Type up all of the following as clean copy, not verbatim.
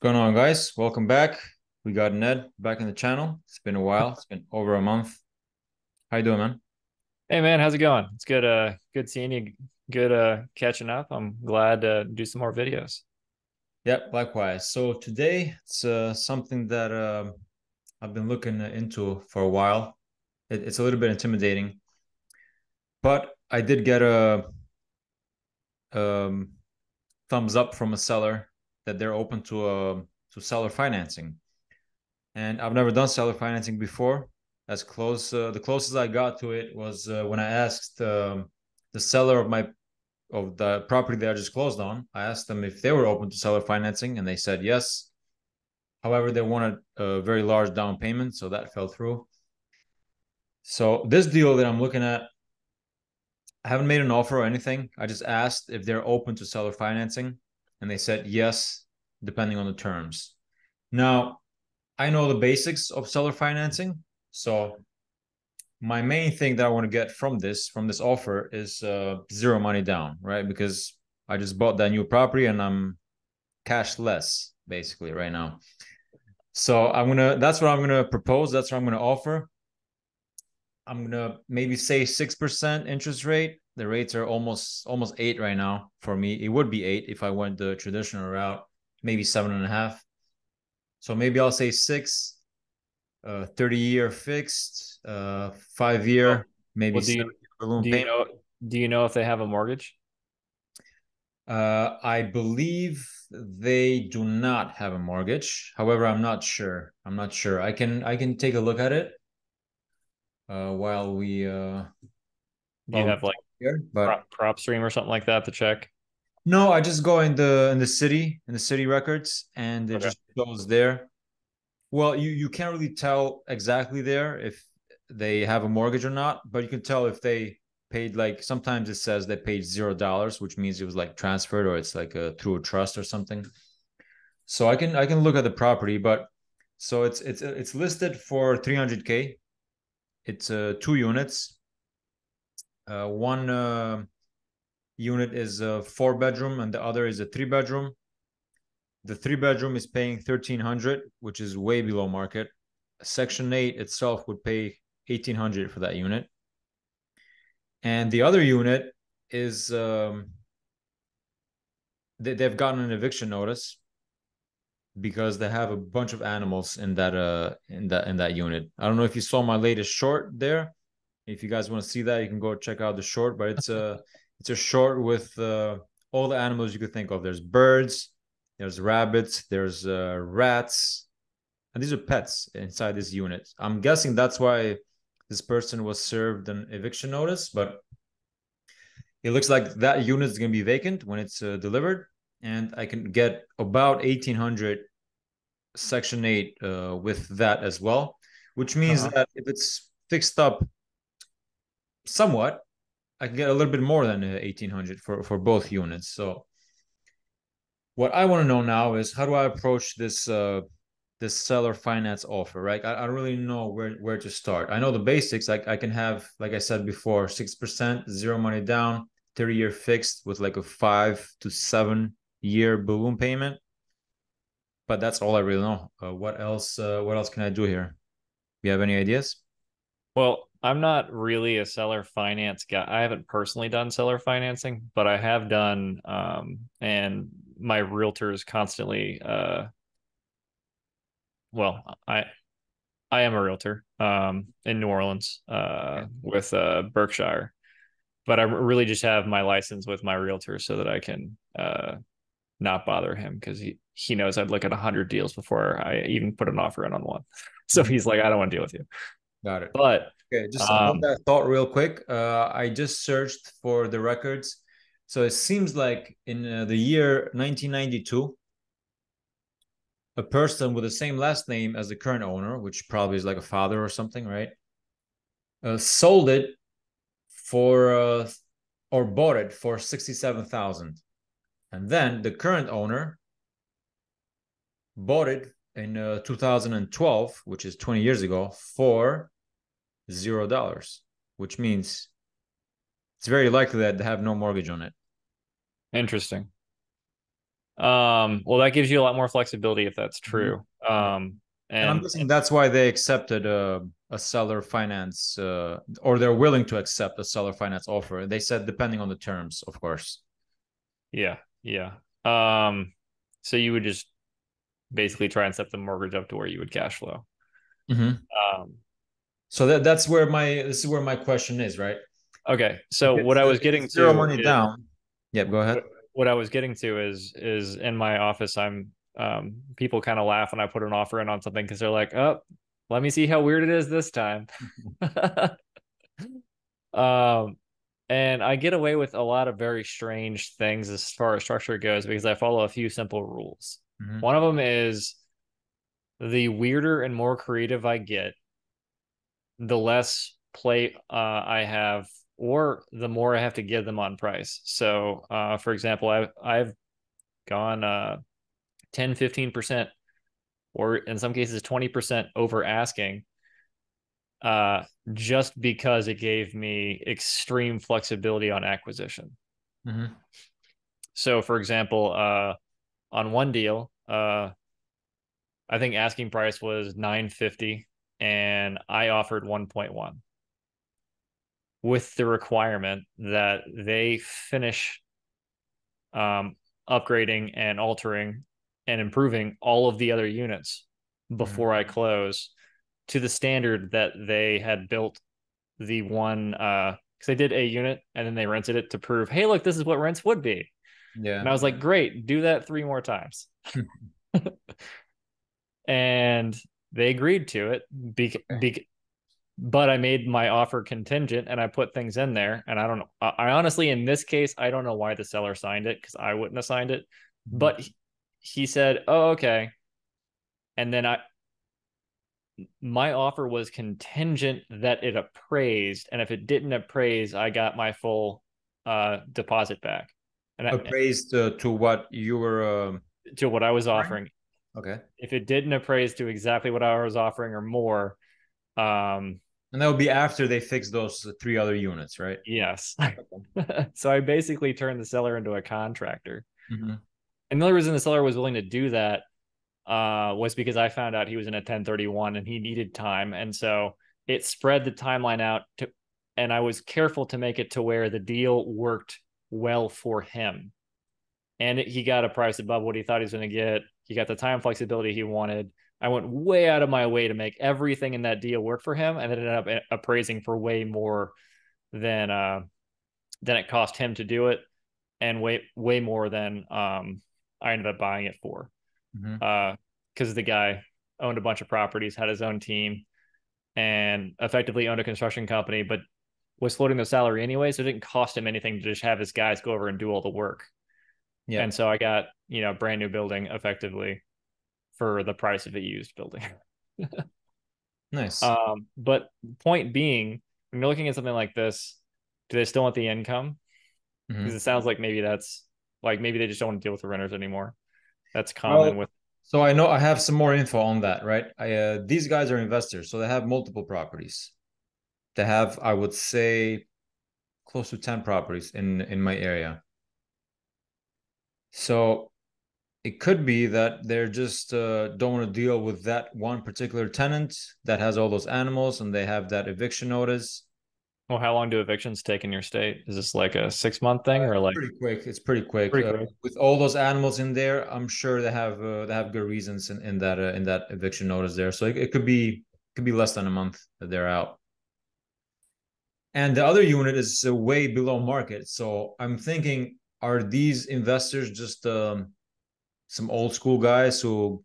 What's going on, guys? Welcome back. We got Ned back in the channel. It's been a while. It's been over a month. How you doing, man? Hey man, how's it going? It's good seeing you. Good catching up. I'm glad to do some more videos. Yep, likewise. So today it's something that I've been looking into for a while. It's a little bit intimidating, but I did get a um, thumbs up from a seller that they're open to seller financing. And I've never done seller financing before. The closest I got to it was when I asked the seller of the property that I just closed on. I asked them if they were open to seller financing, and they said yes. However, they wanted a very large down payment, so that fell through. So this deal that I'm looking at, I haven't made an offer or anything. I just asked if they're open to seller financing, and they said yes, depending on the terms. Now, I know the basics of seller financing, so my main thing that I want to get from this offer is zero money down, right? Because I just bought that new property and I'm cash less basically right now. So that's what I'm gonna propose. That's what I'm gonna offer. I'm gonna maybe say 6% interest rate. The rates are almost 8 right now for me. It would be 8 if I went the traditional route, maybe 7.5. So maybe I'll say 6, 30-year fixed, Well, 5-year, maybe well, 7 year balloon do you payment. know do you know if they have a mortgage? I believe they do not have a mortgage. However, I'm not sure. I'm not sure. I can take a look at it while we Do you while we have like talk here. But prop stream or something like that to check? no, I just go in the city records, and it Okay. just shows there. Well, you can't really tell exactly there if they have a mortgage or not, but you can tell if they paid, like sometimes it says they paid $0, which means it was like transferred, or it's like through a trust or something. So I can look at the property, but so it's listed for 300K. It's 2 units. One unit is a 4 bedroom, and the other is a 3 bedroom. The 3 bedroom is paying 1,300, which is way below market. Section 8 itself would pay 1,800 for that unit, and the other unit is they've gotten an eviction notice because they have a bunch of animals in that unit. I don't know if you saw my latest short there. If you guys want to see that, you can go check out the short. But it's a short with all the animals you could think of. There's birds, there's rabbits, there's rats, and these are pets inside this unit. I'm guessing that's why this person was served an eviction notice. But it looks like that unit is going to be vacant when it's delivered, and I can get about 1,800 Section 8 with that as well, which means Uh-huh. that if it's fixed up somewhat, I can get a little bit more than 1,800 for both units. So what I want to know now is, how do I approach this seller finance offer, right? I don't really know where to start. I know the basics. I can have, like I said before, 6%, zero money down, 30-year fixed with like a 5 to 7 year balloon payment. But that's all I really know. What else? What else can I do here? You have any ideas? Well, I'm not really a seller finance guy. I haven't personally done seller financing, but I have done and my realtor is constantly I am a realtor in New Orleans with Berkshire, but I really just have my license with my realtor so that I can not bother him because he knows I'd look at 100 deals before I even put an offer in on one. So Mhm. he's like, I don't want to deal with you. Got it. But Okay, just hold um, that thought real quick. I just searched for the records. So it seems like in the year 1992, a person with the same last name as the current owner, which probably is like a father or something, right? Sold it for or bought it for 67,000, and then the current owner bought it in 2012, which is 20 years ago, for $0, which means it's very likely that they have no mortgage on it. interesting. Well, that gives you a lot more flexibility if that's Mhm. true. Yeah. And I'm guessing And that's why they accepted a seller finance, or they're willing to accept a seller finance offer. They said depending on the terms, of course. yeah, yeah. Um, so you would just basically try and set the mortgage up to where you would cash flow. Hmm. Um, So that's where my this is where my question is, right? okay. So what I was If getting it's zero to money is down, yeah, go ahead. what I was getting to is in my office, I'm people kind of laugh when I put an offer in on something because they're like, oh, let me see how weird it is this time. um, and I get away with a lot of very strange things as far as structure goes because I follow a few simple rules. Hmm. One of them is the weirder and more creative I get, the less play I have, or the more I have to give them on price. So, for example, I've gone 10, 15%, or in some cases 20% over asking, uh, just because it gave me extreme flexibility on acquisition. Hmm. So, for example, on one deal, I think asking price was 950 and I offered 1.1 with the requirement that they finish um, upgrading and altering and improving all of the other units Hmm. before I close to the standard that they had built the one because they did a unit and then they rented it to prove, hey, look, this is what rents would be. And Yeah. I was like, great, do that three more times. And they agreed to it. Okay. But I made my offer contingent and I put things in there. And I don't know. I honestly, in this case, I don't know why the seller signed it because I wouldn't have signed it. Mhm. But he said, oh, okay. And then my offer was contingent that it appraised. And if it didn't appraise, I got my full deposit back. And Appraised to what you were to what I was offering? offering. Okay. If it didn't appraise to exactly what I was offering or more, um, And that would be after they fix those three other units, right? yes. Okay. So I basically turned the seller into a contractor. Hmm. And the only reason the seller was willing to do that was because I found out he was in a 1031 and he needed time. And so it spread the timeline out to, and I was careful to make it to where the deal worked well for him. And he got a price above what he thought he was going to get. He got the time flexibility he wanted. I went way out of my way to make everything in that deal work for him, and it ended up appraising for way more than than it cost him to do it, and way more than I ended up buying it for. Hmm. Because the guy owned a bunch of properties, had his own team, and effectively owned a construction company, but was floating the salary anyway, so it didn't cost him anything to just have his guys go over and do all the work. Yeah. And so I got, brand new building effectively for the price of a used building. Nice. But point being, when you're looking at something like this, do they still want the income? Because Hmm. it sounds like maybe that's like maybe they just don't want to deal with the renters anymore. That's common Well, with. so I know I have some more info on that, right? These guys are investors, so they have multiple properties. They have, I would say, close to 10 properties in my area. So it could be that they're just don't want to deal with that one particular tenant that has all those animals and they have that eviction notice. Well, how long do evictions take in your state? Is this like a 6 month thing or like Pretty quick. It's pretty quick. pretty quick? With all those animals in there, I'm sure they have good reasons in that eviction notice there. So it could be less than a month that they're out. And the other unit is way below market. So I'm thinking, are these investors just some old school guys who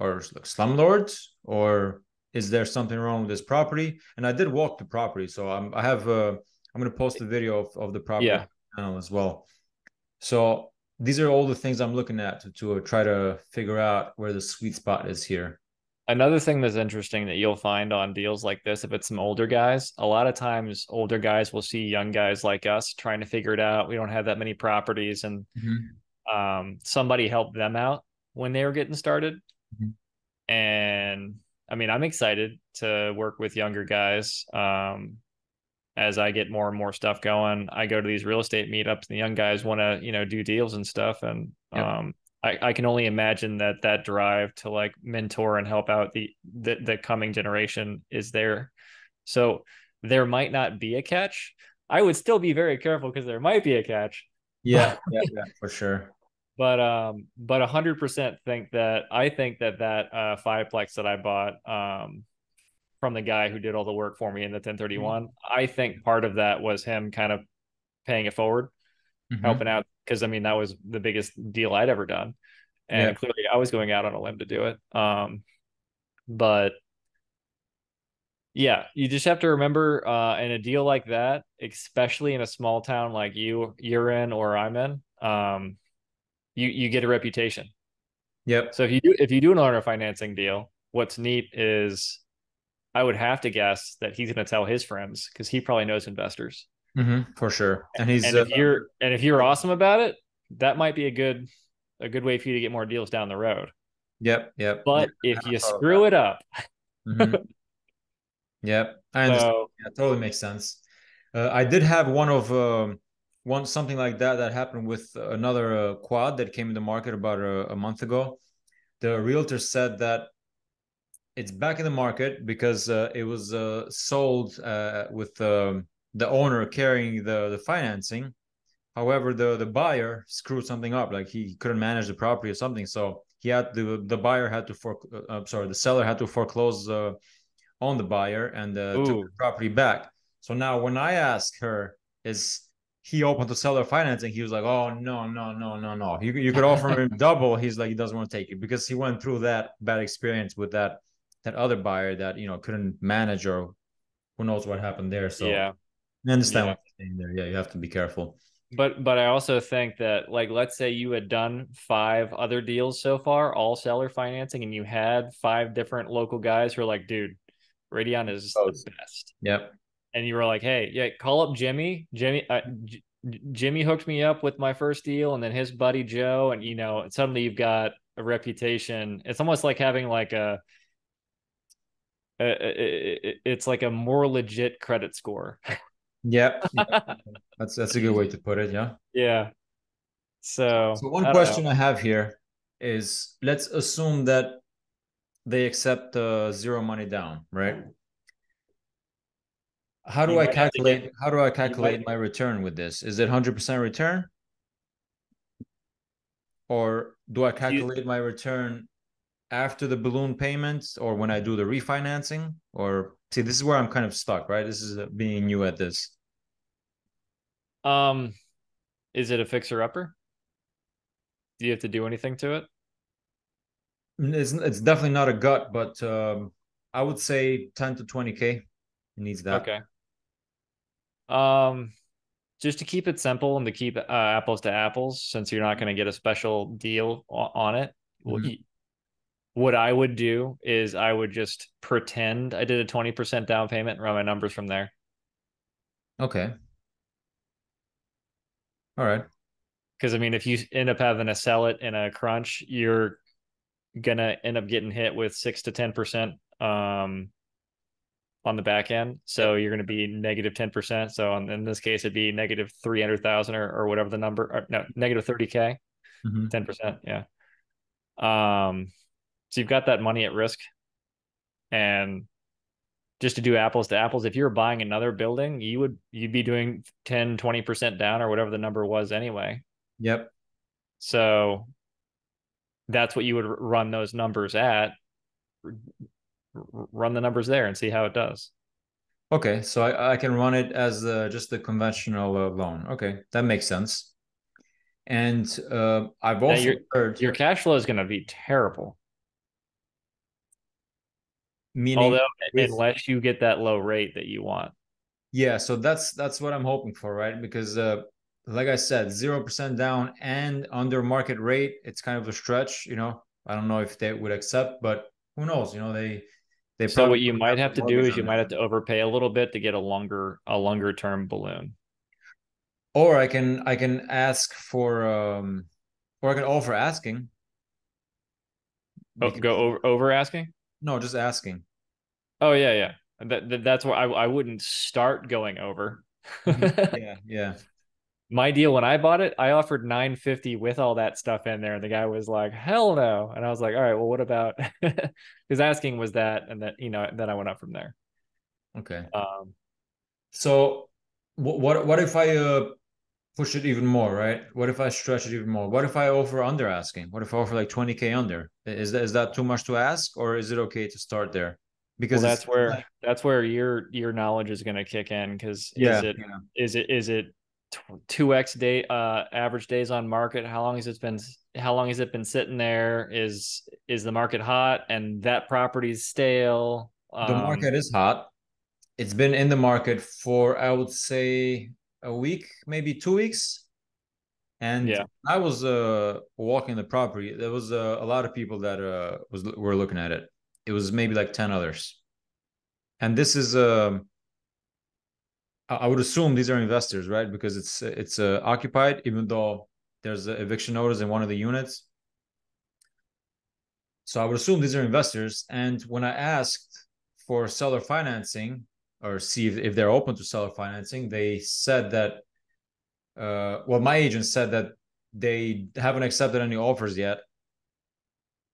are like slumlords, or is there something wrong with this property? And I did walk the property, so I have I'm going to post a video of the property on Yeah. the channel as well. So these are all the things I'm looking at to try to figure out where the sweet spot is here. Another thing that's interesting that you'll find on deals like this, if it's some older guys, a lot of times older guys will see young guys like us trying to figure it out. We don't have that many properties, and Mhm. somebody helped them out when they were getting started. Mhm. And I mean, I'm excited to work with younger guys. as I get more and more stuff going, I go to these real estate meetups, and the young guys want to, do deals and stuff. And Yep. I can only imagine that drive to like mentor and help out the coming generation is there. So there might not be a catch. I would still be very careful because there might be a catch. Yeah, yeah, yeah, for sure. But 100% think that fiveplex that I bought from the guy who did all the work for me in the 1031, I think part of that was him kind of paying it forward, Mm-hmm. helping out, because I mean that was the biggest deal I'd ever done, Yeah. and clearly I was going out on a limb to do it. But yeah, you just have to remember, in a deal like that, especially in a small town like you're in or I'm in, you get a reputation. Yep. So if you do an owner financing deal, what's neat is I would have to guess that he's going to tell his friends because he probably knows investors. Mm-hmm. For sure. And he's And if you're awesome about it, that might be a good way for you to get more deals down the road. yep, yep, yeah. But I if haven't you thought of that. screw it up, Mm-hmm. Yep, I understand. so Yeah, totally makes sense. I did have one something like that that happened with another quad that came in the market about a month ago. The realtor said that it's back in the market because it was sold with the owner carrying the financing. However, the buyer screwed something up, like he couldn't manage the property or something. So he had the buyer had to sorry, the seller had to foreclose on the buyer and took the ooh, property back. So now when I asked her, is he open to seller financing? He was like, oh no, no, no, no, no. You could offer him double. He's like, he doesn't want to take it because he went through that bad experience with that other buyer that couldn't manage, or who knows what happened there. So yeah, I understand yeah. what you're saying there. Yeah, you have to be careful. But I also think that, like, let's say you had done 5 other deals so far, all seller financing, and you had 5 different local guys who are like, dude, Radeon is the best. Yep. And you were like, hey, yeah, call up Jimmy. Jimmy hooked me up with my first deal, and then his buddy Joe, and suddenly you've got a reputation. It's almost like having like it's like a more legit credit score. Yep. Yep. That's a good way to put it. Yeah. Yeah. So So one I don't know. question I have here is, let's assume that they accept zero money down, right? How do You I might have to get calculate how do I you might calculate my return with this? Is it 100% return, or do I you calculate my return after the balloon payments or when I do the refinancing? Or see, this is where I'm kind of stuck, right? This is being new at this. um is it a fixer upper? Do you have to do anything to it? It's definitely not a gut, but I would say 10 to 20K. It needs that. Okay. Um just to keep it simple and to keep apples to apples, since you're not going to get a special deal on it, Mhm. what I would do is I would just pretend I did a 20% down payment and run my numbers from there. Okay. All right. Because I mean, if you end up having to sell it in a crunch, you're gonna end up getting hit with 6 to 10% on the back end. So Yep. you're gonna be negative 10%. So in this case, it'd be negative 300,000 or whatever the number. Or, no, negative 30K, Mhm. 10%. Yeah. Um, so you've got that money at risk, and just to do apples to apples, if you were buying another building, you'd be doing 10, 20% down or whatever the number was anyway. Yep. So that's what you would run those numbers at. Run the numbers there and see how it does. Okay, so I can run it as just a conventional loan. Okay, that makes sense. And I've Now also heard, your cash flow is going to be terrible. meaning Although with, unless you get that low rate that you want. yeah, so that's what I'm hoping for, right? Because like I said, 0% down and under market rate, it's kind of a stretch, I don't know if they would accept, but who knows? They So probably what you don't have might the have to do mortgage is on you it. might have to overpay a little bit to get a longer term balloon. Or I can ask for or I can offer asking, Oh, because go over asking. no, just asking. Oh yeah, yeah. That's where I wouldn't start going over. Mhm. Yeah, yeah. My deal when I bought it, I offered 950 with all that stuff in there. And the guy was like, hell no. And I was like, all right, well, what about his asking was that, and that, then I went up from there. Okay. Um, So what if I push it even more, right? What if I stretch it even more? What if I offer under asking? What if I offer like 20K under? Is that too much to ask, or is it okay to start there? well, Because it's that's like, where your knowledge is going to kick in, because yeah, yeah. is it 2x day average days on market? How long has it been sitting there? Is the market hot and that property's stale? The market is hot. It's been in the market for, I would say, a week, maybe 2 weeks. And Yeah, I was walking the property. There was a lot of people that were looking at it. It was maybe like 10 others. And this is I would assume these are investors, right? Because it's occupied, even though there's an eviction notice in one of the units. So I would assume these are investors. And when I asked for seller financing or see if they're open to seller financing, they said that well, my agent said that they haven't accepted any offers yet,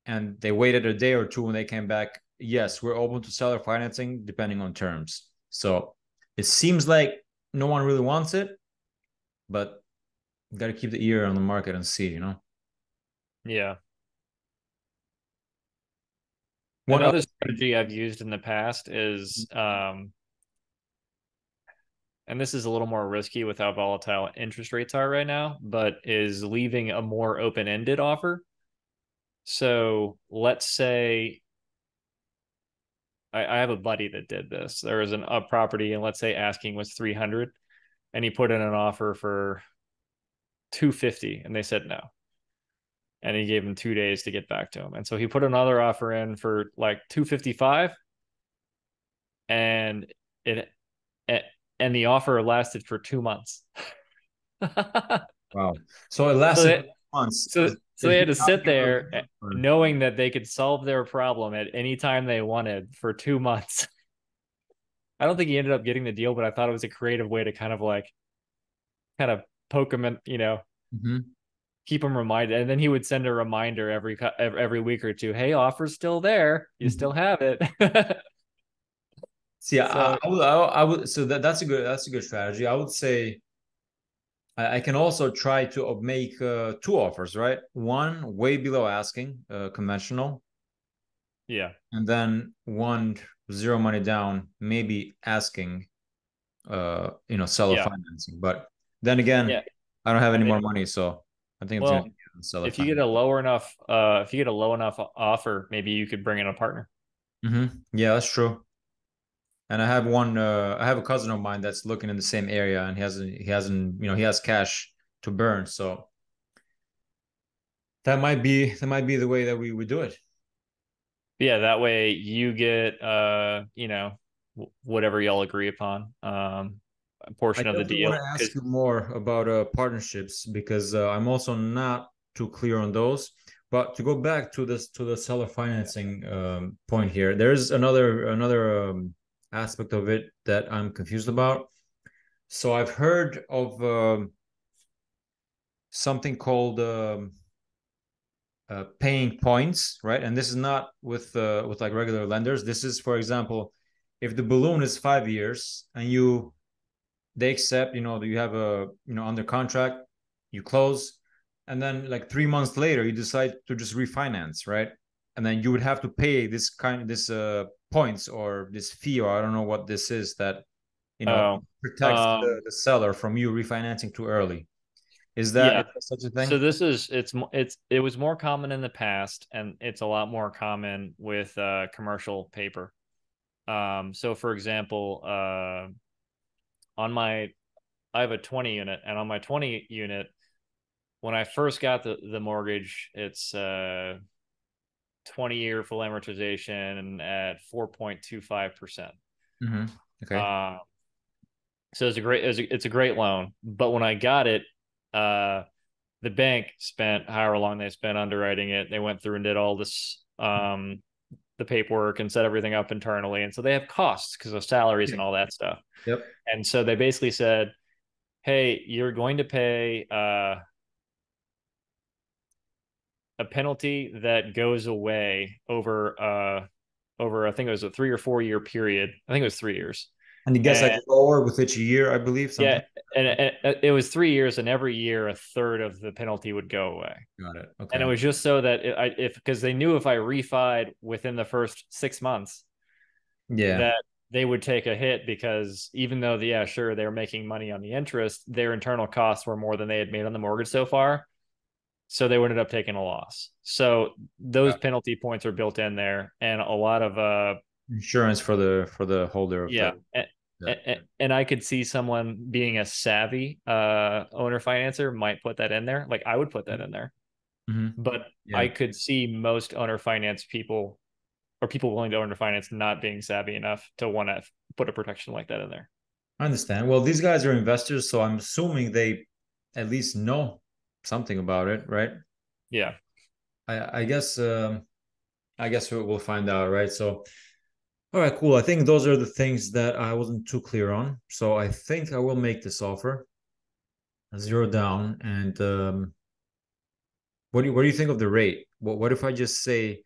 and they waited a day or two when they came back. Yes, we're open to seller financing depending on terms. So it seems like no one really wants it, but you got to keep the ear on the market and see. yeah. One other Another thing. strategy I've used in the past is, and this is a little more risky with how volatile interest rates are right now, but is leaving a more open-ended offer. So let's say I have a buddy that did this. There was a property, and let's say asking was 300, and he put in an offer for 250, and they said no. And he gave him 2 days to get back to him. And so he put another offer in for like 255, and it and the offer lasted for 2 months. Wow. So it so lasted they, for months. so Did they he had to not sit give a there or- knowing that they could solve their problem at any time they wanted for 2 months. I don't think he ended up getting the deal, but I thought it was a creative way to kind of poke him and Mhm. keep him reminded. And then he would send a reminder every week or two. Hey, offer's still there. You still Mhm. have it. See, So I would. So that's a good strategy. I would say I can also try to make two offers, right? One way below asking, conventional, yeah, and then one zero money down, maybe asking, seller yeah, financing. But then again, yeah. I don't have any Yeah. more money, so I think it's gonna Well, be seller if you get a financing. lower enough, if you get a low enough offer, maybe you could bring in a partner. Yeah, that's true. And I have one. I have a cousin of mine that's looking in the same area, and he has cash to burn. So that might be the way that we would do it. Yeah, that way you get whatever y'all agree upon, a I portion of the definitely want deal. to ask Because you more about partnerships because I'm also not too clear on those. But to go back to the seller financing point here, there's another aspect of it that I'm confused about. So I've heard of something called paying points, right? And this is not with like regular lenders. This is, for example, if the balloon is 5 years and they accept, you have a, under contract, you close, and then like 3 months later, you decide to just refinance, right? And then you would have to pay this points or this fee, or I don't know what this is that, oh, protects um, the seller from you refinancing too early. Is that yeah. is that such a So thing? this is it was more common in the past, and it's a lot more common with commercial paper. So for example, on my I have a 20 unit, and on my 20 unit, when I first got the mortgage, it's 20-year full amortization at 4.25%. Mm-hmm. Okay. Uh, so it's a great loan. But when I got it, uh, the bank spent however long they spent underwriting it. They went through and did all this the paperwork and set everything up internally. And so they have costs because of salaries Yeah. and all that stuff. Yep. And so they basically said, hey, you're going to pay a penalty that goes away over I think it was a 3 or 4 year period. I think it was 3 years. And it gets like And lower with each year, I believe, something. yeah, and it was 3 years, and every year a third of the penalty would go away. Got it. And it Okay. was just so that if because they knew if I refied within the first 6 months Yeah. that they would take a hit because even though yeah sure they were making money on the interest, their internal costs were more than they had made on the mortgage so far, so they would end up taking a loss. So those Got penalty points are built in there, and a lot of insurance for the holder of yeah. the that. And I could see someone being a savvy owner financer might put that in there. Like I would put that in there. Mm-hmm. But I Yeah. could see most owner finance people or people willing to owner finance not being savvy enough to want to put a protection like that in there. I understand. Well, these guys are investors, so I'm assuming they at least know something about it, right? Yeah. I guess I guess we'll find out, right? So, all right, cool. I think those are the things that I wasn't too clear on. So I think I will make this offer, zero down. And what do you think of the rate? What if I just say,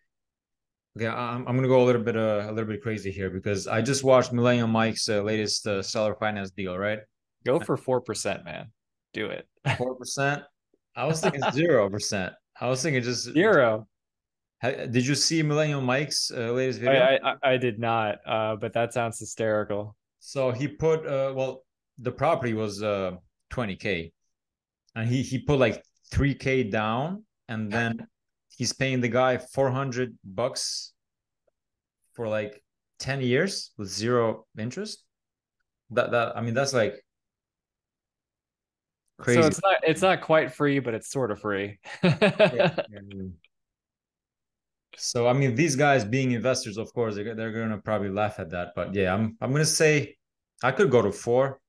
okay, I'm gonna go a little bit crazy here because I just watched Millennium Mike's latest seller finance deal, right? Go for 4%, man. Do it. 4%. I was thinking 0%. I was thinking just. Zero. Did you see Millennium Mike's latest I, video? I I did not, but that sounds hysterical. So he put well, the property was 20K, and he put like 3K down, and then he's paying the guy $400 for like 10 years with zero interest. That I mean that's like So crazy. it's not quite free, but it's sort of free. Yeah. Yeah. So I mean, these guys being investors, of course, they're gonna probably laugh at that. But yeah, I'm gonna say I could go to four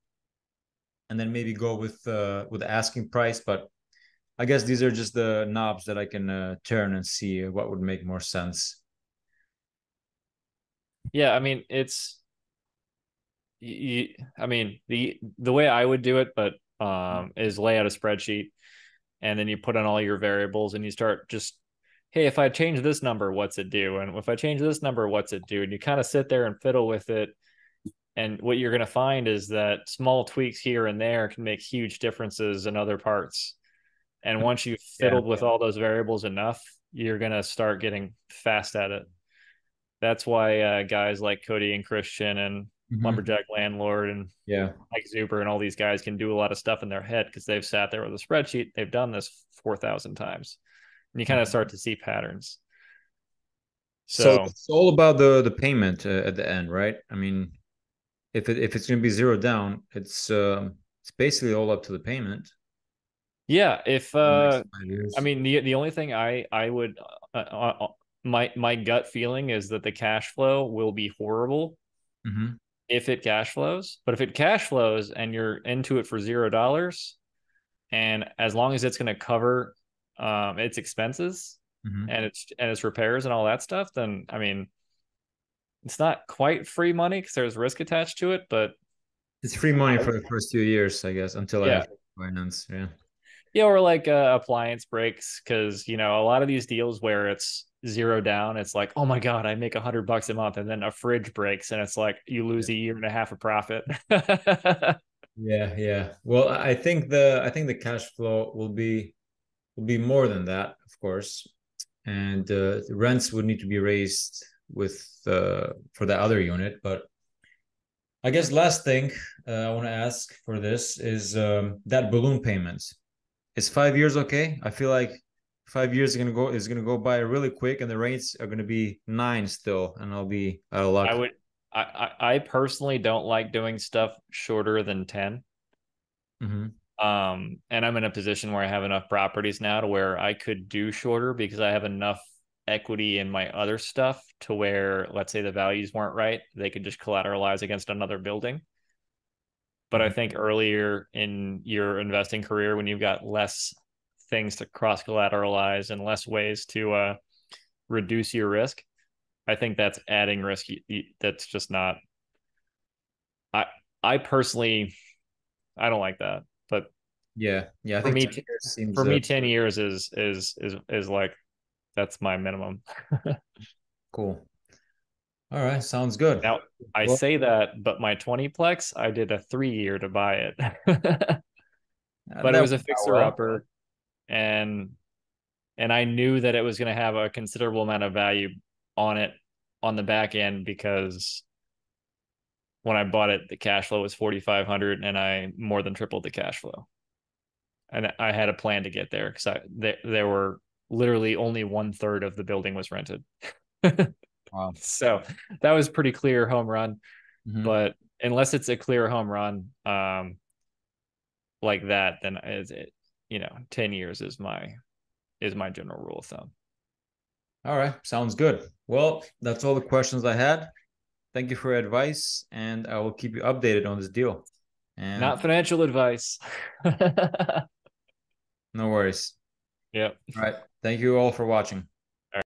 and then maybe go with the asking price. But I guess these are just the knobs that I can turn and see what would make more sense. Yeah, I mean I mean the way I would do it, but is lay out a spreadsheet and then you put in all your variables and you start just, hey, if I change this number, what's it do? And if I change this number, what's it do? And you kind of sit there and fiddle with it. And what you're going to find is that small tweaks here and there can make huge differences in other parts. And once you've Yeah. fiddled with all those variables enough, you're going to start getting fast at it. That's why guys like Cody and Christian and Hmm. Lumberjack Landlord and Yeah. Mike Zuber and all these guys can do a lot of stuff in their head because they've sat there with a spreadsheet. They've done this 4,000 times. And you kind of start to see patterns. So So, it's all about the payment at the end, right? I mean, if it's going to be zero down, it's basically all up to the payment yeah, if in the next I 5 years. mean the only thing I would my gut feeling is that the cash flow will be horrible Hmm. if it cash flows. But if it cash flows and you're into it for $0, and as long as it's going to cover its expenses Hmm. and its repairs and all that stuff, then I mean it's not quite free money because there's risk attached to it. But It's free money I, for the first 2 years, I guess, until I yeah, have finance. Yeah. yeah, or like appliance breaks because a lot of these deals where it's zero down, it's like, oh my god, I make $100 a month, and then a fridge breaks, and it's like you lose a year and a half of profit. Yeah, yeah. Well, I think the cash flow will be more than that, of course, and the rents would need to be raised with for the other unit. But I guess last thing I want to ask for this is that balloon payment. Is 5 years okay? I feel like 5 years is gonna go by really quick, and the rates are gonna be 9 still, and I'll be out of I luck. would, I personally don't like doing stuff shorter than 10. Hmm. And I'm in a position where I have enough properties now to where I could do shorter because I have enough equity in my other stuff to where, let's say the values weren't right, they could just collateralize against another building. But I Hmm. think earlier in your investing career, when you've got less things to cross collateralize and less ways to reduce your risk, I think that's adding risk. That's just not. I I personally I don't like that. But Yeah, yeah. I for think me, 10 years seems for me, 10 years is like that's my minimum. cool. All right, sounds good. Now I Well, say that, but my 20plex, I did a 3 year to buy it, but it that was a worked out fixer well. upper, and I knew that it was going to have a considerable amount of value on it on the back end because when I bought it, the cash flow was 4,500, and I more than tripled the cash flow. And I had a plan to get there because there were literally only 1/3 of the building was rented. Wow. So that was pretty clear home run. Hmm. But unless it's a clear home run like that, then 10 years is my general rule of thumb. All right, sounds good. Well, that's all the questions I had. Thank you for your advice, and I will keep you updated on this deal. And Not financial advice. no worries. Yep. All right. Thank you all for watching.